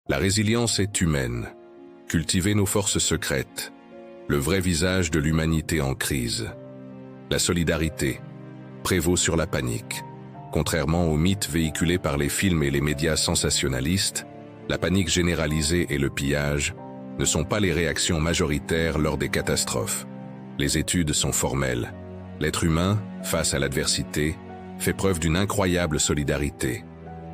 La résilience est humaine. Cultiver nos forces secrètes. Le vrai visage de l'humanité en crise. La solidarité prévaut sur la panique. Contrairement aux mythes véhiculés par les films et les médias sensationnalistes, la panique généralisée et le pillage ne sont pas les réactions majoritaires lors des catastrophes. Les études sont formelles. L'être humain, face à l'adversité, fait preuve d'une incroyable solidarité.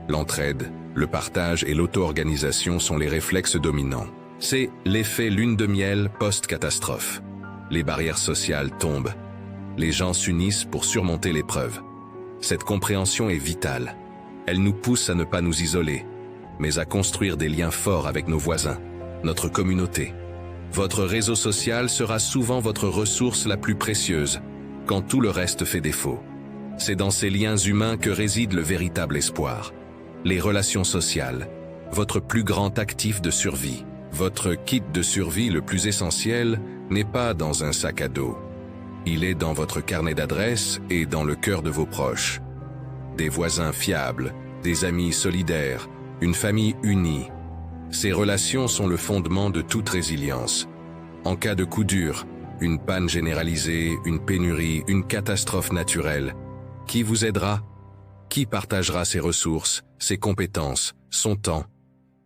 L'entraide, le partage et l'auto-organisation sont les réflexes dominants. C'est l'effet lune de miel post-catastrophe. Les barrières sociales tombent. Les gens s'unissent pour surmonter l'épreuve. Cette compréhension est vitale. Elle nous pousse à ne pas nous isoler, mais à construire des liens forts avec nos voisins, notre communauté. Votre réseau social sera souvent votre ressource la plus précieuse, quand tout le reste fait défaut. C'est dans ces liens humains que réside le véritable espoir. Les relations sociales, votre plus grand actif de survie. Votre kit de survie le plus essentiel n'est pas dans un sac à dos. Il est dans votre carnet d'adresses et dans le cœur de vos proches. Des voisins fiables, des amis solidaires, une famille unie. Ces relations sont le fondement de toute résilience. En cas de coup dur, une panne généralisée, une pénurie, une catastrophe naturelle, qui vous aidera? Qui partagera ses ressources, ses compétences, son temps?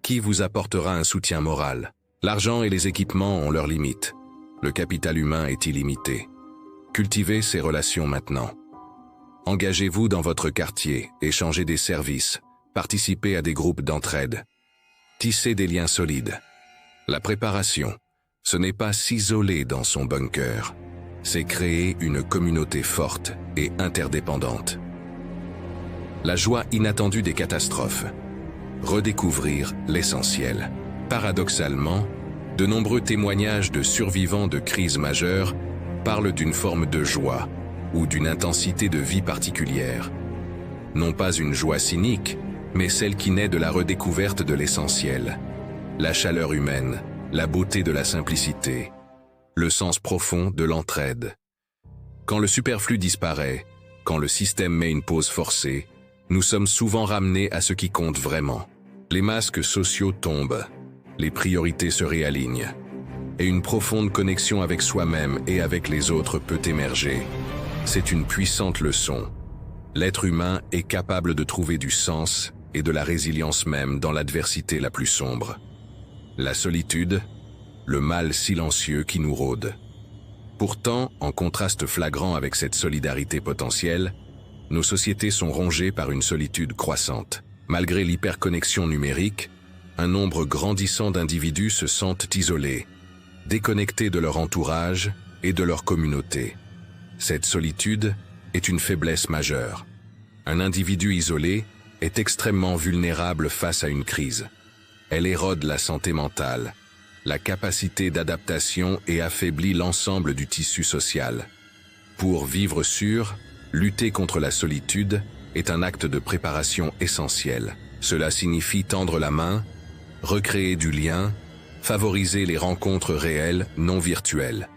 Qui vous apportera un soutien moral? L'argent et les équipements ont leurs limites. Le capital humain est illimité. Cultivez ces relations maintenant. Engagez-vous dans votre quartier, échangez des services, participez à des groupes d'entraide. Tissez des liens solides. La préparation, ce n'est pas s'isoler dans son bunker, c'est créer une communauté forte et interdépendante. La joie inattendue des catastrophes. Redécouvrir l'essentiel. Paradoxalement, de nombreux témoignages de survivants de crises majeures parlent d'une forme de joie ou d'une intensité de vie particulière. Non pas une joie cynique, mais celle qui naît de la redécouverte de l'essentiel. La chaleur humaine, la beauté de la simplicité, le sens profond de l'entraide. Quand le superflu disparaît, quand le système met une pause forcée, nous sommes souvent ramenés à ce qui compte vraiment. Les masques sociaux tombent, les priorités se réalignent, et une profonde connexion avec soi-même et avec les autres peut émerger. C'est une puissante leçon. L'être humain est capable de trouver du sens et de la résilience même dans l'adversité la plus sombre. La solitude, le mal silencieux qui nous rôde. Pourtant, en contraste flagrant avec cette solidarité potentielle, nos sociétés sont rongées par une solitude croissante. Malgré l'hyperconnexion numérique, un nombre grandissant d'individus se sentent isolés, déconnectés de leur entourage et de leur communauté. Cette solitude est une faiblesse majeure. Un individu isolé est extrêmement vulnérable face à une crise. Elle érode la santé mentale, la capacité d'adaptation et affaiblit l'ensemble du tissu social. Pour vivre sûr, lutter contre la solitude est un acte de préparation essentiel. Cela signifie tendre la main, recréer du lien, favoriser les rencontres réelles, non virtuelles.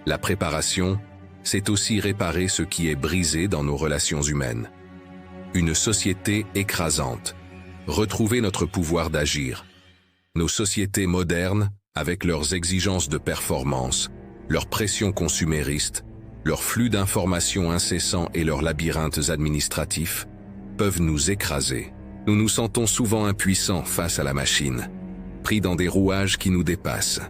La préparation, c'est aussi réparer ce qui est brisé dans nos relations humaines. Une société écrasante. Retrouver notre pouvoir d'agir. Nos sociétés modernes, avec leurs exigences de performance, leurs pressions consuméristes, leurs flux d'informations incessants et leurs labyrinthes administratifs, peuvent nous écraser. Nous nous sentons souvent impuissants face à la machine, pris dans des rouages qui nous dépassent.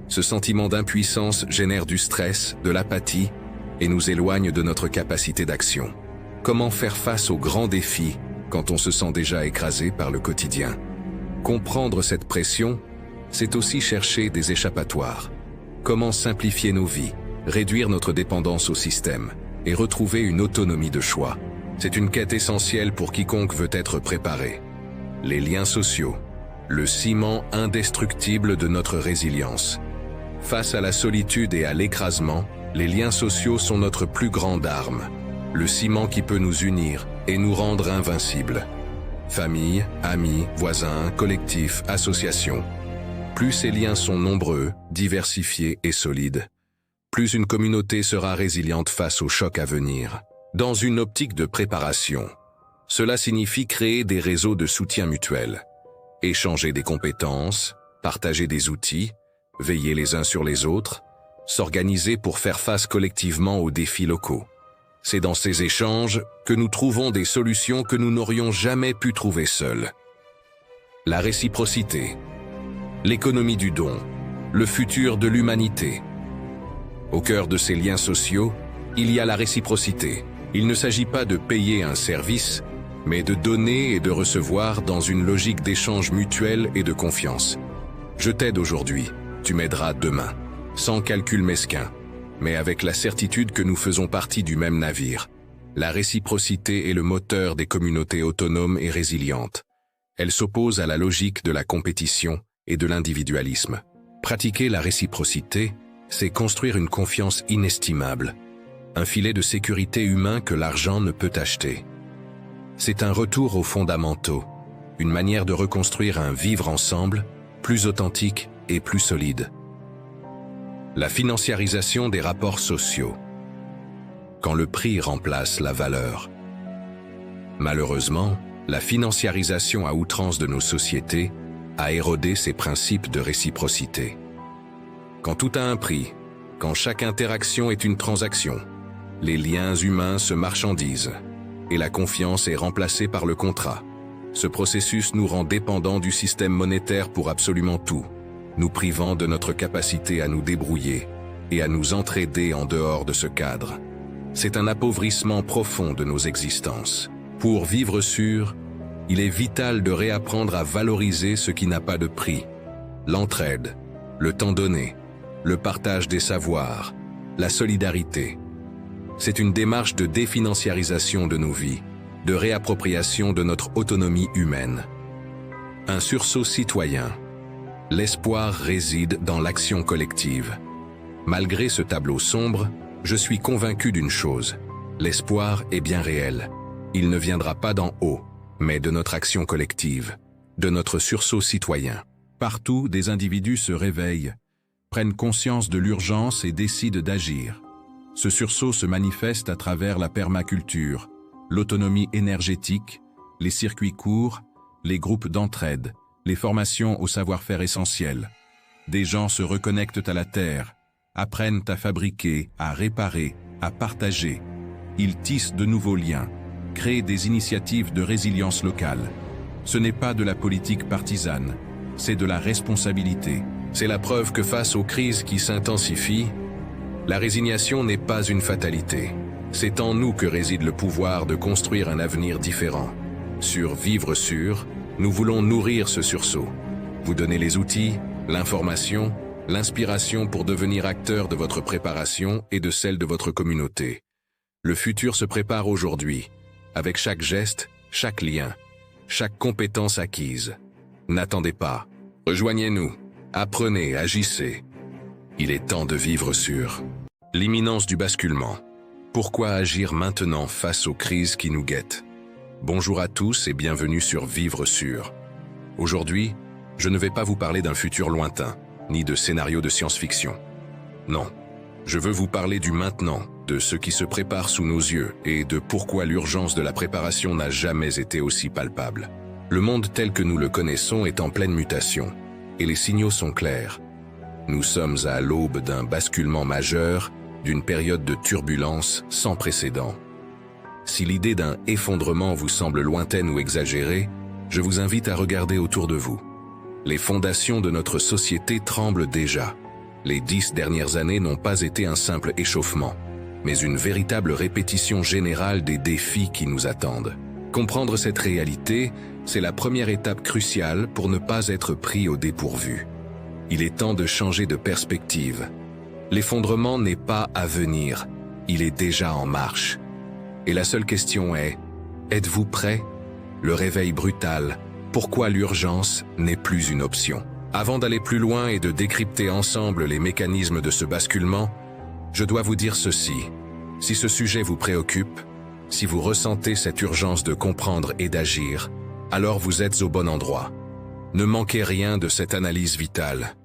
Ce sentiment d'impuissance génère du stress, de l'apathie et nous éloigne de notre capacité d'action. Comment faire face aux grands défis quand on se sent déjà écrasé par le quotidien? Comprendre cette pression, c'est aussi chercher des échappatoires. Comment simplifier nos vies, réduire notre dépendance au système et retrouver une autonomie de choix? C'est une quête essentielle pour quiconque veut être préparé. Les liens sociaux, le ciment indestructible de notre résilience. Face à la solitude et à l'écrasement, les liens sociaux sont notre plus grande arme, le ciment qui peut nous unir et nous rendre invincibles. Famille, amis, voisins, collectifs, associations. Plus ces liens sont nombreux, diversifiés et solides, plus une communauté sera résiliente face aux chocs à venir. Dans une optique de préparation, cela signifie créer des réseaux de soutien mutuel. Échanger des compétences, partager des outils, veiller les uns sur les autres, s'organiser pour faire face collectivement aux défis locaux. C'est dans ces échanges que nous trouvons des solutions que nous n'aurions jamais pu trouver seuls. La réciprocité, l'économie du don, le futur de l'humanité. Au cœur de ces liens sociaux, il y a la réciprocité. Il ne s'agit pas de payer un service, mais de donner et de recevoir dans une logique d'échange mutuel et de confiance. Je t'aide aujourd'hui, tu m'aideras demain, sans calcul mesquin, mais avec la certitude que nous faisons partie du même navire. La réciprocité est le moteur des communautés autonomes et résilientes. Elle s'oppose à la logique de la compétition et de l'individualisme. Pratiquer la réciprocité, c'est construire une confiance inestimable, un filet de sécurité humain que l'argent ne peut acheter. C'est un retour aux fondamentaux, une manière de reconstruire un vivre ensemble, plus authentique et plus solide. La financiarisation des rapports sociaux. Quand le prix remplace la valeur. Malheureusement, la financiarisation à outrance de nos sociétés a érodé ces principes de réciprocité. Quand tout a un prix, quand chaque interaction est une transaction, les liens humains se marchandisent et la confiance est remplacée par le contrat. Ce processus nous rend dépendants du système monétaire pour absolument tout, nous privant de notre capacité à nous débrouiller et à nous entraider en dehors de ce cadre. C'est un appauvrissement profond de nos existences. Pour vivre sûr, il est vital de réapprendre à valoriser ce qui n'a pas de prix. L'entraide, le temps donné, le partage des savoirs, la solidarité. C'est une démarche de définanciarisation de nos vies, de réappropriation de notre autonomie humaine. Un sursaut citoyen. L'espoir réside dans l'action collective. Malgré ce tableau sombre, je suis convaincu d'une chose. L'espoir est bien réel. Il ne viendra pas d'en haut, mais de notre action collective, de notre sursaut citoyen. Partout, des individus se réveillent, prennent conscience de l'urgence et décident d'agir. Ce sursaut se manifeste à travers la permaculture, l'autonomie énergétique, les circuits courts, les groupes d'entraide, les formations au savoir-faire essentiel. Des gens se reconnectent à la terre, apprennent à fabriquer, à réparer, à partager. Ils tissent de nouveaux liens, créent des initiatives de résilience locale. Ce n'est pas de la politique partisane, c'est de la responsabilité. C'est la preuve que face aux crises qui s'intensifient, la résignation n'est pas une fatalité. C'est en nous que réside le pouvoir de construire un avenir différent. Sur Vivre Sûr, nous voulons nourrir ce sursaut. Vous donner les outils, l'information, l'inspiration pour devenir acteur de votre préparation et de celle de votre communauté. Le futur se prépare aujourd'hui, avec chaque geste, chaque lien, chaque compétence acquise. N'attendez pas. Rejoignez-nous. Apprenez, agissez. Il est temps de vivre sûr. L'imminence du basculement. Pourquoi agir maintenant face aux crises qui nous guettent? Bonjour à tous et bienvenue sur Vivre Sûr. Aujourd'hui, je ne vais pas vous parler d'un futur lointain, ni de scénarios de science-fiction. Non, je veux vous parler du maintenant, de ce qui se prépare sous nos yeux et de pourquoi l'urgence de la préparation n'a jamais été aussi palpable. Le monde tel que nous le connaissons est en pleine mutation, et les signaux sont clairs. Nous sommes à l'aube d'un basculement majeur, d'une période de turbulence sans précédent. Si l'idée d'un effondrement vous semble lointaine ou exagérée, je vous invite à regarder autour de vous. Les fondations de notre société tremblent déjà. Les 10 dernières années n'ont pas été un simple échauffement, mais une véritable répétition générale des défis qui nous attendent. Comprendre cette réalité, c'est la première étape cruciale pour ne pas être pris au dépourvu. Il est temps de changer de perspective. L'effondrement n'est pas à venir, il est déjà en marche. Et la seule question est, êtes-vous prêts? Le réveil brutal, pourquoi l'urgence n'est plus une option? Avant d'aller plus loin et de décrypter ensemble les mécanismes de ce basculement, je dois vous dire ceci. Si ce sujet vous préoccupe, si vous ressentez cette urgence de comprendre et d'agir, alors vous êtes au bon endroit. Ne manquez rien de cette analyse vitale.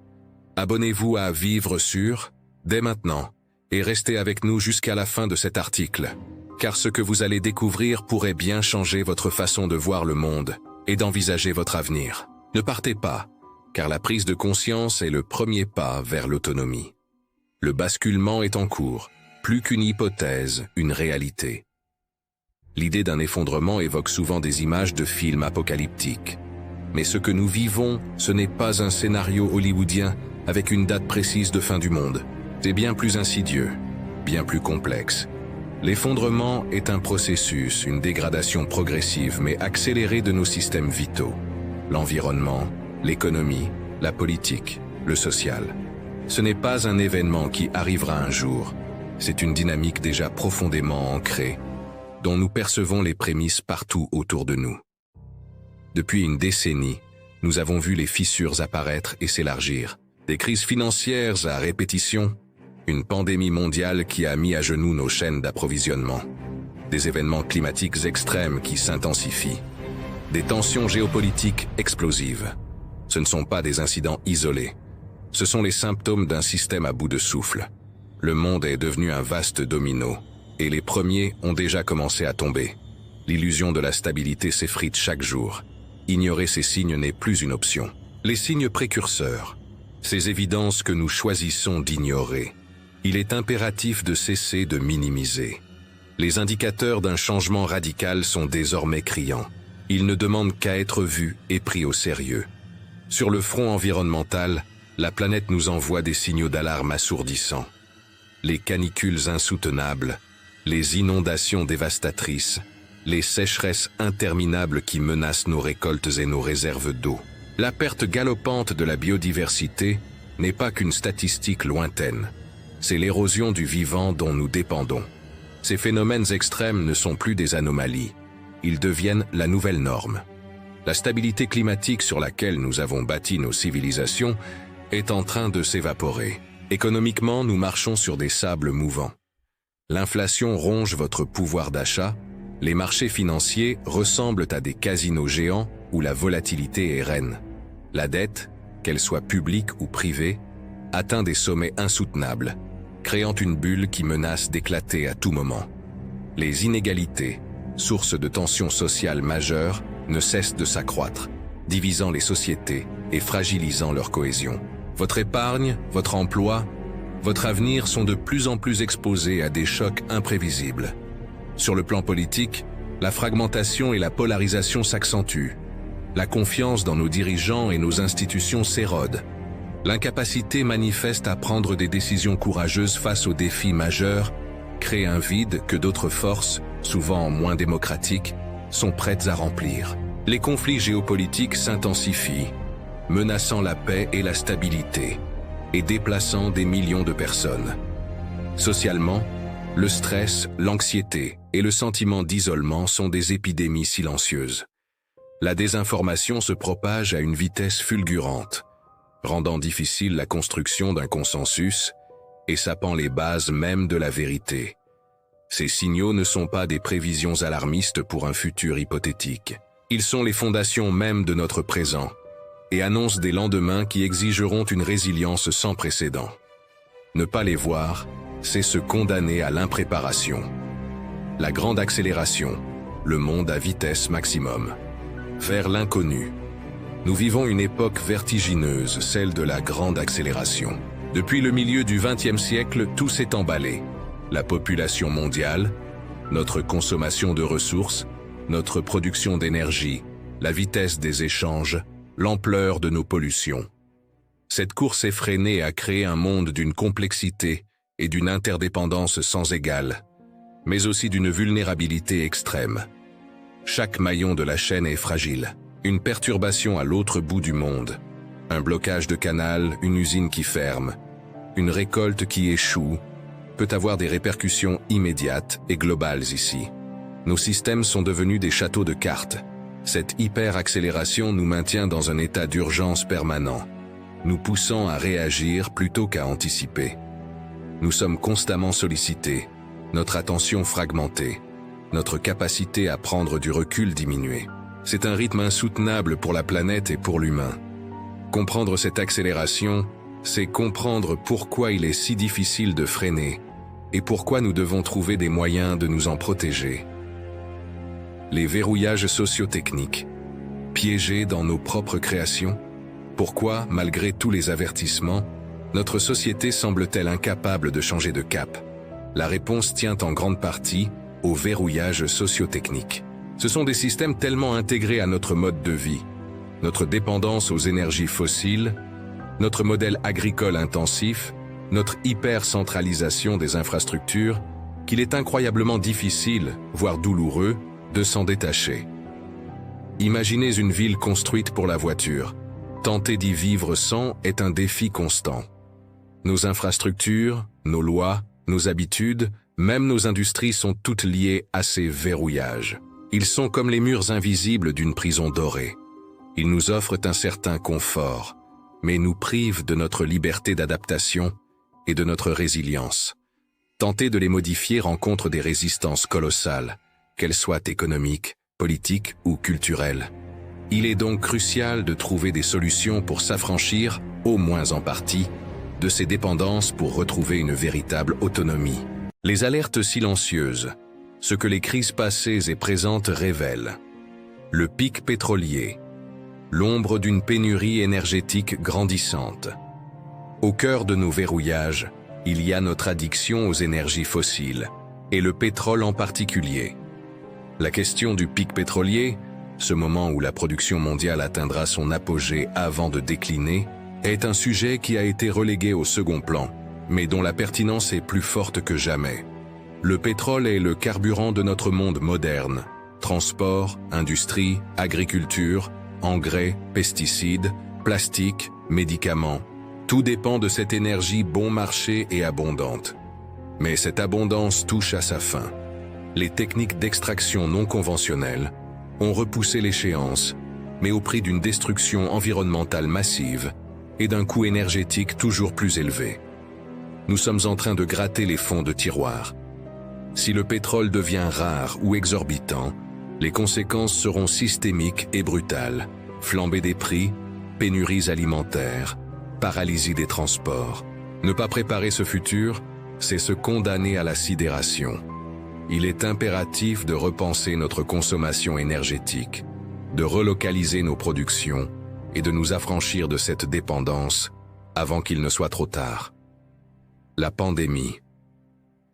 Abonnez-vous à Vivre Sûr, dès maintenant, et restez avec nous jusqu'à la fin de cet article, car ce que vous allez découvrir pourrait bien changer votre façon de voir le monde et d'envisager votre avenir. Ne partez pas, car la prise de conscience est le premier pas vers l'autonomie. Le basculement est en cours, plus qu'une hypothèse, une réalité. L'idée d'un effondrement évoque souvent des images de films apocalyptiques. Mais ce que nous vivons, ce n'est pas un scénario hollywoodien avec une date précise de fin du monde. C'est bien plus insidieux, bien plus complexe. L'effondrement est un processus, une dégradation progressive mais accélérée de nos systèmes vitaux. L'environnement, l'économie, la politique, le social. Ce n'est pas un événement qui arrivera un jour. C'est une dynamique déjà profondément ancrée, dont nous percevons les prémices partout autour de nous. Depuis une décennie, nous avons vu les fissures apparaître et s'élargir. Des crises financières à répétition, une pandémie mondiale qui a mis à genoux nos chaînes d'approvisionnement, des événements climatiques extrêmes qui s'intensifient, des tensions géopolitiques explosives. Ce ne sont pas des incidents isolés. Ce sont les symptômes d'un système à bout de souffle. Le monde est devenu un vaste domino, et les premiers ont déjà commencé à tomber. L'illusion de la stabilité s'effrite chaque jour. Ignorer ces signes n'est plus une option. Les signes précurseurs, ces évidences que nous choisissons d'ignorer, il est impératif de cesser de minimiser. Les indicateurs d'un changement radical sont désormais criants. Ils ne demandent qu'à être vus et pris au sérieux. Sur le front environnemental, la planète nous envoie des signaux d'alarme assourdissants. Les canicules insoutenables, les inondations dévastatrices, les sécheresses interminables qui menacent nos récoltes et nos réserves d'eau. La perte galopante de la biodiversité n'est pas qu'une statistique lointaine. C'est l'érosion du vivant dont nous dépendons. Ces phénomènes extrêmes ne sont plus des anomalies. Ils deviennent la nouvelle norme. La stabilité climatique sur laquelle nous avons bâti nos civilisations est en train de s'évaporer. Économiquement, nous marchons sur des sables mouvants. L'inflation ronge votre pouvoir d'achat. Les marchés financiers ressemblent à des casinos géants où la volatilité est reine. La dette, qu'elle soit publique ou privée, atteint des sommets insoutenables, créant une bulle qui menace d'éclater à tout moment. Les inégalités, source de tensions sociales majeures, ne cessent de s'accroître, divisant les sociétés et fragilisant leur cohésion. Votre épargne, votre emploi, votre avenir sont de plus en plus exposés à des chocs imprévisibles. Sur le plan politique, la fragmentation et la polarisation s'accentuent. La confiance dans nos dirigeants et nos institutions s'érode. L'incapacité manifeste à prendre des décisions courageuses face aux défis majeurs crée un vide que d'autres forces, souvent moins démocratiques, sont prêtes à remplir. Les conflits géopolitiques s'intensifient, menaçant la paix et la stabilité, et déplaçant des millions de personnes. Socialement, le stress, l'anxiété et le sentiment d'isolement sont des épidémies silencieuses. La désinformation se propage à une vitesse fulgurante, rendant difficile la construction d'un consensus et sapant les bases même de la vérité. Ces signaux ne sont pas des prévisions alarmistes pour un futur hypothétique. Ils sont les fondations mêmes de notre présent et annoncent des lendemains qui exigeront une résilience sans précédent. Ne pas les voir, c'est se condamner à l'impréparation. La grande accélération, le monde à vitesse maximum. Vers l'inconnu. Nous vivons une époque vertigineuse, celle de la grande accélération. Depuis le milieu du XXe siècle, tout s'est emballé. La population mondiale, notre consommation de ressources, notre production d'énergie, la vitesse des échanges, l'ampleur de nos pollutions. Cette course effrénée a créé un monde d'une complexité et d'une interdépendance sans égale, mais aussi d'une vulnérabilité extrême. Chaque maillon de la chaîne est fragile. Une perturbation à l'autre bout du monde, un blocage de canal, une usine qui ferme, une récolte qui échoue, peut avoir des répercussions immédiates et globales ici. Nos systèmes sont devenus des châteaux de cartes. Cette hyper-accélération nous maintient dans un état d'urgence permanent, nous poussant à réagir plutôt qu'à anticiper. Nous sommes constamment sollicités, notre attention fragmentée, notre capacité à prendre du recul diminuée. C'est un rythme insoutenable pour la planète et pour l'humain. Comprendre cette accélération, c'est comprendre pourquoi il est si difficile de freiner et pourquoi nous devons trouver des moyens de nous en protéger. Les verrouillages socio-techniques. piégés dans nos propres créations? Pourquoi, malgré tous les avertissements, notre société semble-t-elle incapable de changer de cap? La réponse tient en grande partie au verrouillage socio-technique. Ce sont des systèmes tellement intégrés à notre mode de vie, notre dépendance aux énergies fossiles, notre modèle agricole intensif, notre hyper-centralisation des infrastructures, qu'il est incroyablement difficile, voire douloureux, de s'en détacher. Imaginez une ville construite pour la voiture. Tenter d'y vivre sans est un défi constant. Nos infrastructures, nos lois, nos habitudes, même nos industries sont toutes liées à ces verrouillages. Ils sont comme les murs invisibles d'une prison dorée. Ils nous offrent un certain confort, mais nous privent de notre liberté d'adaptation et de notre résilience. Tenter de les modifier rencontre des résistances colossales, qu'elles soient économiques, politiques ou culturelles. Il est donc crucial de trouver des solutions pour s'affranchir, au moins en partie, de ces dépendances pour retrouver une véritable autonomie. Les alertes silencieuses, ce que les crises passées et présentes révèlent. Le pic pétrolier, l'ombre d'une pénurie énergétique grandissante. Au cœur de nos verrouillages, il y a notre addiction aux énergies fossiles, et le pétrole en particulier. La question du pic pétrolier, ce moment où la production mondiale atteindra son apogée avant de décliner, est un sujet qui a été relégué au second plan, mais dont la pertinence est plus forte que jamais. Le pétrole est le carburant de notre monde moderne. Transport, industrie, agriculture, engrais, pesticides, plastique, médicaments. Tout dépend de cette énergie bon marché et abondante. Mais cette abondance touche à sa fin. Les techniques d'extraction non conventionnelles ont repoussé l'échéance, mais au prix d'une destruction environnementale massive et d'un coût énergétique toujours plus élevé. Nous sommes en train de gratter les fonds de tiroir. Si le pétrole devient rare ou exorbitant, les conséquences seront systémiques et brutales. Flambée des prix, pénuries alimentaires, paralysie des transports. Ne pas préparer ce futur, c'est se condamner à la sidération. Il est impératif de repenser notre consommation énergétique, de relocaliser nos productions et de nous affranchir de cette dépendance avant qu'il ne soit trop tard. La pandémie.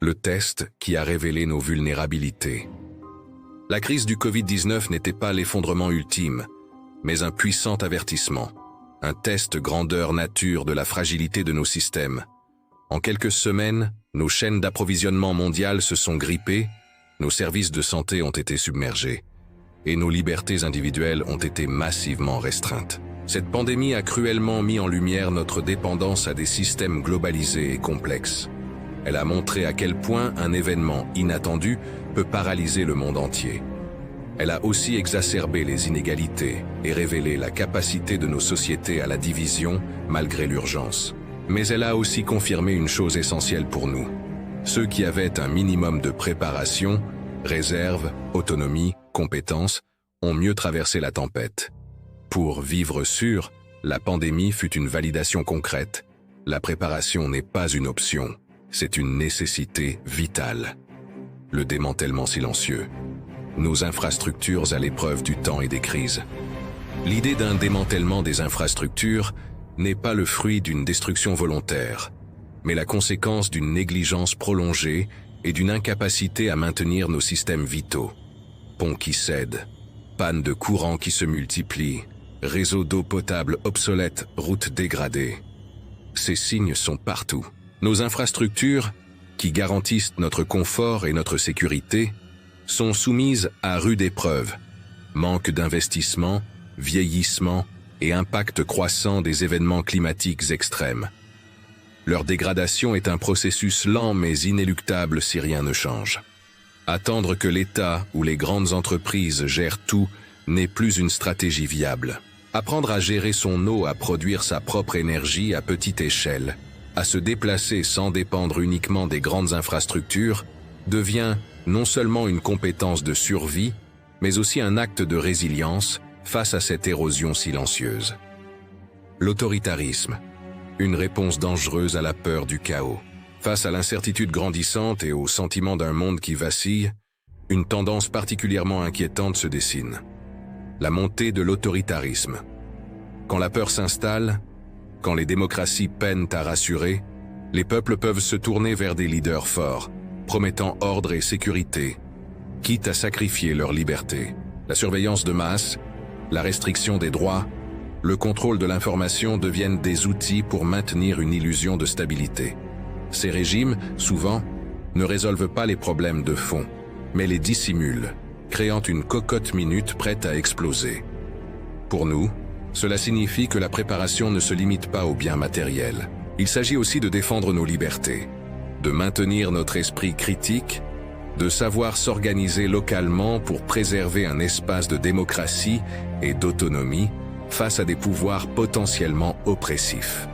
Le test qui a révélé nos vulnérabilités. La crise du Covid-19 n'était pas l'effondrement ultime, mais un puissant avertissement, un test grandeur nature de la fragilité de nos systèmes. En quelques semaines, nos chaînes d'approvisionnement mondiales se sont grippées, nos services de santé ont été submergés, et nos libertés individuelles ont été massivement restreintes. Cette pandémie a cruellement mis en lumière notre dépendance à des systèmes globalisés et complexes. Elle a montré à quel point un événement inattendu peut paralyser le monde entier. Elle a aussi exacerbé les inégalités et révélé la capacité de nos sociétés à la division malgré l'urgence. Mais elle a aussi confirmé une chose essentielle pour nous. Ceux qui avaient un minimum de préparation, réserve, autonomie, compétences, ont mieux traversé la tempête. Pour vivre sûr, la pandémie fut une validation concrète. La préparation n'est pas une option, c'est une nécessité vitale. Le démantèlement silencieux. Nos infrastructures à l'épreuve du temps et des crises. L'idée d'un démantèlement des infrastructures n'est pas le fruit d'une destruction volontaire, mais la conséquence d'une négligence prolongée et d'une incapacité à maintenir nos systèmes vitaux. Ponts qui cèdent, pannes de courant qui se multiplient, réseaux d'eau potable obsolètes, routes dégradées. Ces signes sont partout. Nos infrastructures, qui garantissent notre confort et notre sécurité, sont soumises à rude épreuve. Manque d'investissement, vieillissement et impact croissant des événements climatiques extrêmes. Leur dégradation est un processus lent mais inéluctable si rien ne change. Attendre que l'État ou les grandes entreprises gèrent tout n'est plus une stratégie viable. Apprendre à gérer son eau, à produire sa propre énergie à petite échelle, à se déplacer sans dépendre uniquement des grandes infrastructures, devient non seulement une compétence de survie, mais aussi un acte de résilience face à cette érosion silencieuse. L'autoritarisme, une réponse dangereuse à la peur du chaos. Face à l'incertitude grandissante et au sentiment d'un monde qui vacille, une tendance particulièrement inquiétante se dessine. la montée de l'autoritarisme. Quand la peur s'installe, quand les démocraties peinent à rassurer, les peuples peuvent se tourner vers des leaders forts, promettant ordre et sécurité, quitte à sacrifier leur liberté. La surveillance de masse, la restriction des droits, le contrôle de l'information deviennent des outils pour maintenir une illusion de stabilité. Ces régimes, souvent, ne résolvent pas les problèmes de fond, mais les dissimulent, créant une cocotte minute prête à exploser. Pour nous, cela signifie que la préparation ne se limite pas aux biens matériels. Il s'agit aussi de défendre nos libertés, de maintenir notre esprit critique, de savoir s'organiser localement pour préserver un espace de démocratie et d'autonomie face à des pouvoirs potentiellement oppressifs.